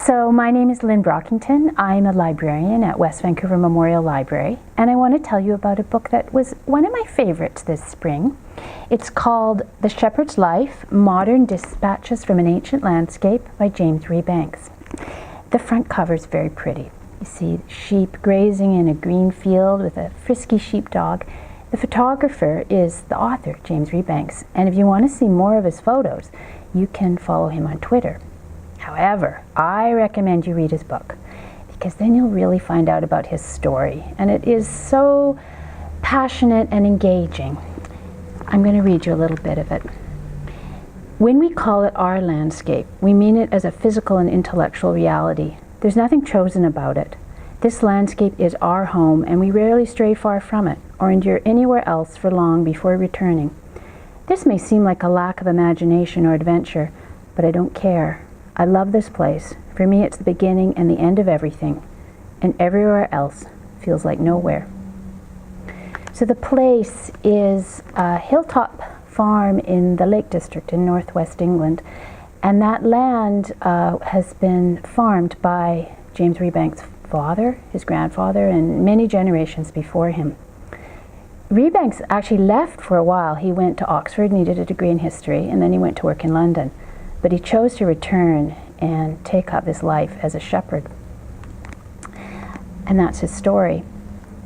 So my name is Lynn Brockington. I'm a librarian at West Vancouver Memorial Library, and I want to tell you about a book that was one of my favorites this spring. It's called The Shepherd's Life, Modern Dispatches from an Ancient Landscape by James Rebanks. The front cover is very pretty. You see sheep grazing in a green field with a frisky sheepdog. The photographer is the author, James Rebanks, and if you want to see more of his photos, you can follow him on Twitter. However, I recommend you read his book, because then you'll really find out about his story, and it is so passionate and engaging. I'm going to read you a little bit of it. When we call it our landscape, we mean it as a physical and intellectual reality. There's nothing chosen about it. This landscape is our home, and we rarely stray far from it, or endure anywhere else for long before returning. This may seem like a lack of imagination or adventure, but I don't care. I love this place. For me, it's the beginning and the end of everything, and everywhere else feels like nowhere. So the place is a hilltop farm in the Lake District in northwest England, and that land has been farmed by James Rebanks' father, his grandfather, and many generations before him. Rebanks actually left for a while. He went to Oxford and he did a degree in history, and then he went to work in London. But he chose to return and take up this life as a shepherd. And that's his story.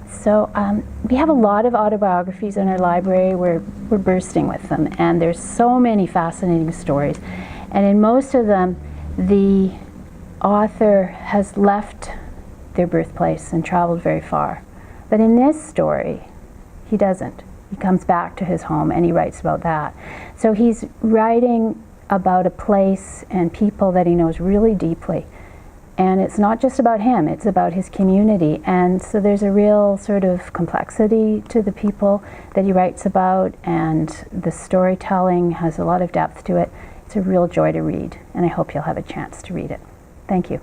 So we have a lot of autobiographies in our library. We're bursting with them, and there's so many fascinating stories. And in most of them, the author has left their birthplace and traveled very far. But in this story, he doesn't. He comes back to his home and he writes about that. So he's writing about a place and people that he knows really deeply. And it's not just about him, it's about his community. And so there's a real sort of complexity to the people that he writes about, and the storytelling has a lot of depth to it. It's a real joy to read, and I hope you'll have a chance to read it. Thank you.